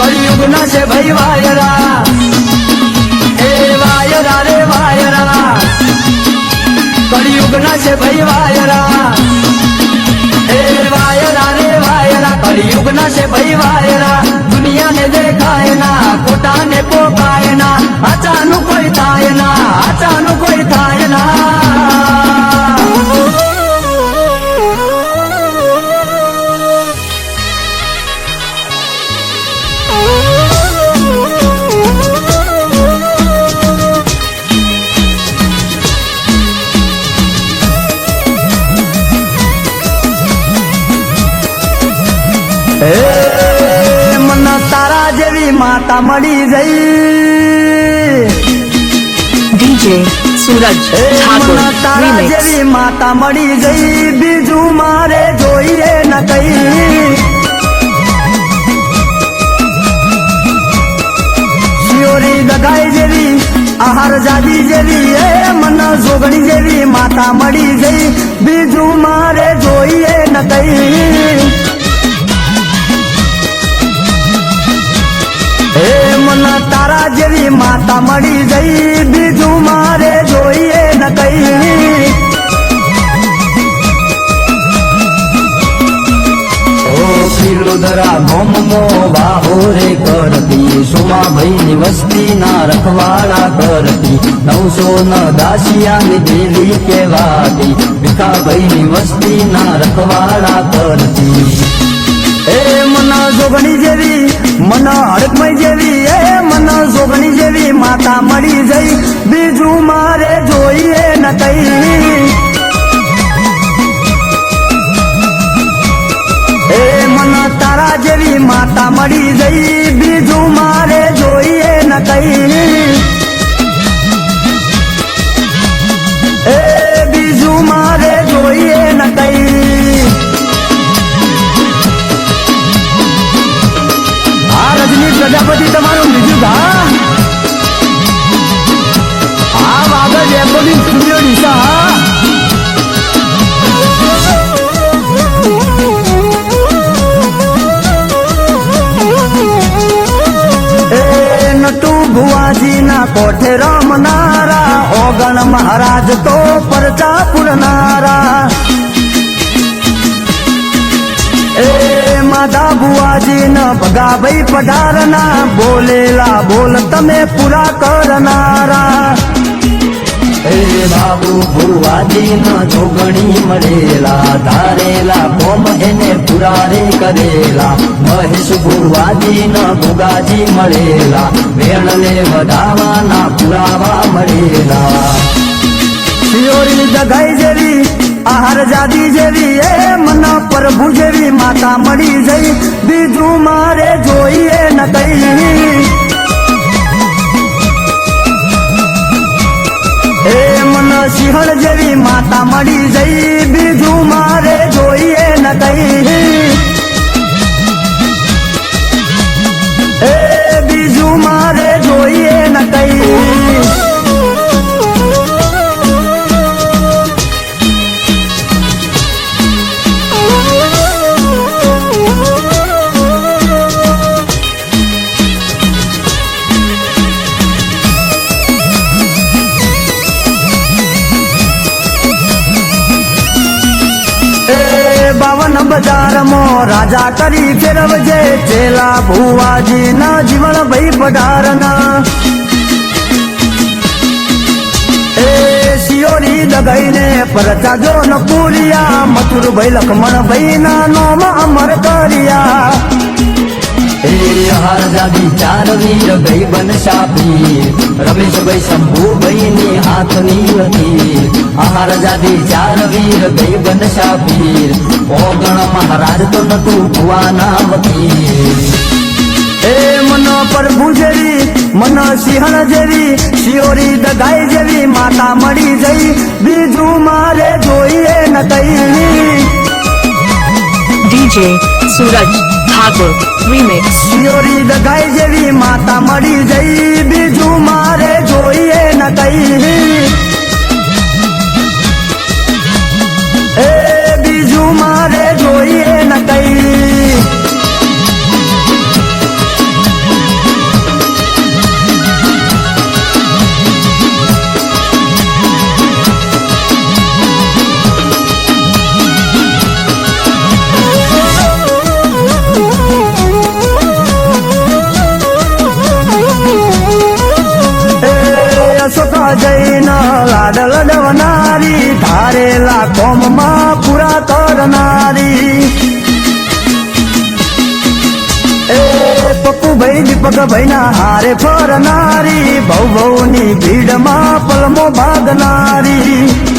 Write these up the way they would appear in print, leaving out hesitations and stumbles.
કળિયુગ ના છે ભાઈ વાયરા, એ વાયરા રે વાયરા, કળિયુગ ના છે ભાઈ વાયરા, એ વાયરા રે વાયરા, કળિયુગ ના છે ભાઈ વાયરા. દુનિયાને દેખાય ના, ખોટાને પોકાય ના, આચાનું કોઈ થાય ના, આચાનું કોઈ થાય ના. મને તારા જેવી માતા મળી જઈ, DJ Suraj Thakur મને તારા remix. જેવી માતા મળી જઈ, બીજું મારે જોઈએ ન કઈ. શિયોરી દગાઈ જેવી, આહાર જાદી જેવી, એ મને જોગણી જેવી માતા મળી જઈ, બીજું મારે જોઈએ ન કઈ. હે મને તારા જેવી માતા મળી જઈ, બીજું મારે જોઈએ ન કઈ. ઓ કિલોદરા ગોમમો વાહો રે કરતી, સોમાભાઈ ની વસ્તી ના રખવાડા કરતી, 900 દાસિયા ની દેવી કહેવાતી, ભીખાભાઈ ની વસ્તી ના રખવાડા કરતી. એ મના જોગણી જેવી, મના હડકમય જેવી, એ મના જોગણી જેવી માતા મળી જઈ, બીજું મારે જોઈએ ન કઈ. એ મના તારા જેવી માતા મળી જઈ, બીજું મારે જોઈએ ન કઈ. એ બીજું મારે જોઈએ ન કઈ. રજની પ્રજાપતિ તમારું બીજું ગા આ વાગડ રેકોર્ડિંગ સ્ટુડિયો ડીસા. એ નટુ ભુવાજી ના કોઠે રમનારા, ઓગણ મહારાજ તો પરચા પૂરનારા. એ માધા બુઆજી ન ભગાભાઈ પઢારના, બોલેલા બોલ તમે પૂરા કરનારા. એ બાબુ ભુવાજી ન જોગણી મળેલા, ધારેલા કોમ એને પૂરા રે કરેલા. મહેશ ભુવાજી ન ભુગાજી મળેલા, વેણને વધાવાના પુરાવા મળેલા. શિયોરી દગાઈ જેવી, આહાર જાદી જેવી, એ મના પ્રભુ જેવી માતા મળી જઈ, બીજું મારે જોઈએ ન કઈ. એ મના સિંહણ જેવી માતા મળી જઈ, બીજું મારે જોઈએ ન કઈ. એ બીજું મારે જોઈએ ન કઈ. બજારમાં રાજા કરી ફેરવજે, ચેલા ભુવાજી ના જીવન ભાઈ પધારના. એ શિયોરી દગાઈને પરચા જો ન પૂરિયા, મથુર ભાઈ લખમણ ભાઈ ના નોમ અમર કર્યા. એ હાર જાદી ચાર વીર ગઈ બનશાપી, રમેશભાઈ શંભુભાઈ ની હાથની હતી. આહાર જાદી ચાર વીર ગઈ બનશાપી, ઓગણ મહારાજ તો નતું ભુવાના વકીલ. એ મનો પ્રભુ જેવી, મનો સિંહણ જેવી, શિયોરી દગાઈ જેવી માતા મળી જઈ, બીજું મારે જોઈએ ન કઈ. DJ Suraj Thakur remix. Shiyori દગાઈ જેવી માતા મળી જઈ, બીજું મારે જોઈએ ન કઈ. એ બીજું મારે જોઈએ ન કઈ. જઈને લાડ લડવનારી ધારેલા કોમમાં પૂરા કરનારી એ પપ્પુભાઈ દીપકભાઈ ના હારે ફરનારી ભવની ભીડમાં પલમો ભાગનારી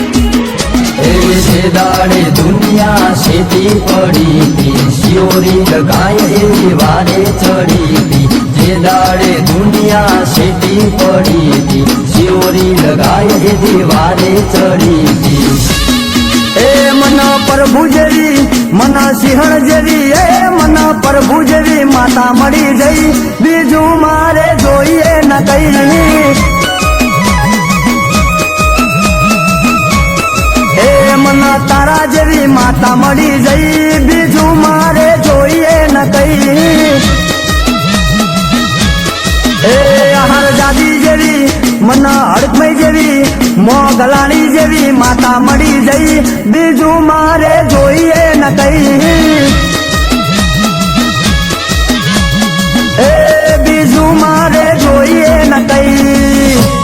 જે દાડે દુનિયા શેતી પડી હતી શિયોરી લગાય એવી વારે ચડી હતી જે દાડે દુનિયા શેતી પડી હતી શિયોરી લગાય એવી વારે ચડી હતી એ મન પ્રભુ જેવી મન સિંહણ જેવી એ મન પ્રભુ જેવી માતા મળી જઈ બીજું મારે જોઈએ ન કઈ એ મન તારા જેવી માતા મળી જઈ બીજું મારે જોઈએ ન કઈ એ આહાર જાદી જેવી મન હડકમય જેવી મોગલાણી જેવી માતા મળી જઈ બીજું મારે જોઈએ ન કઈ એ બીજું મારે જોઈએ ન કઈ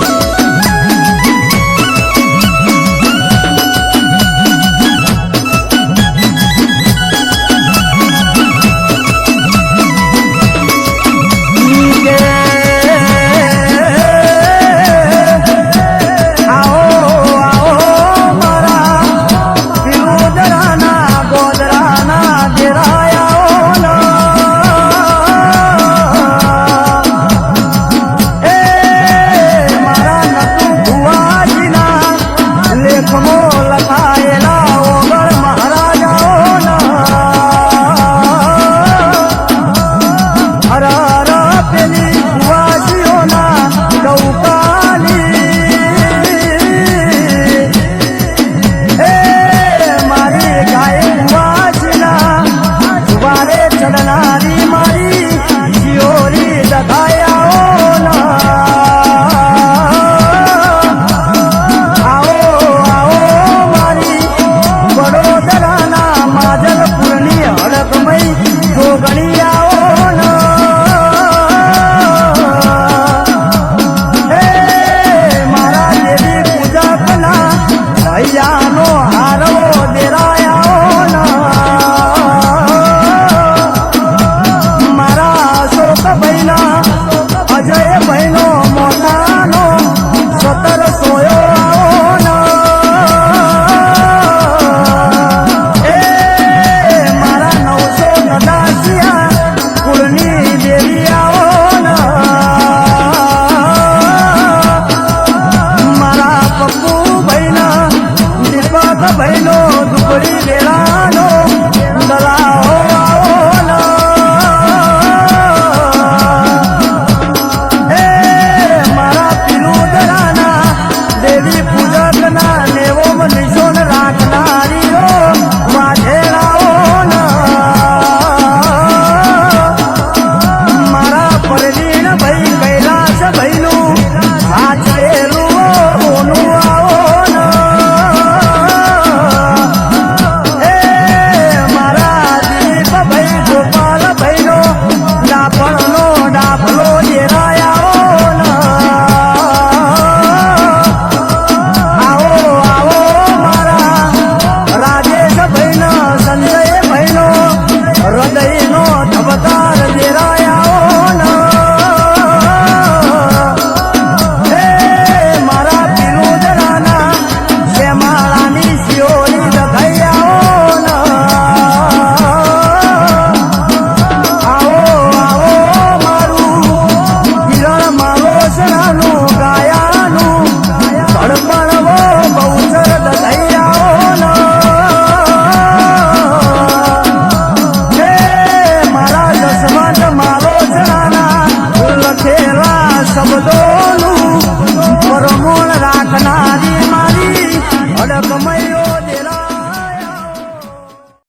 શબ્દો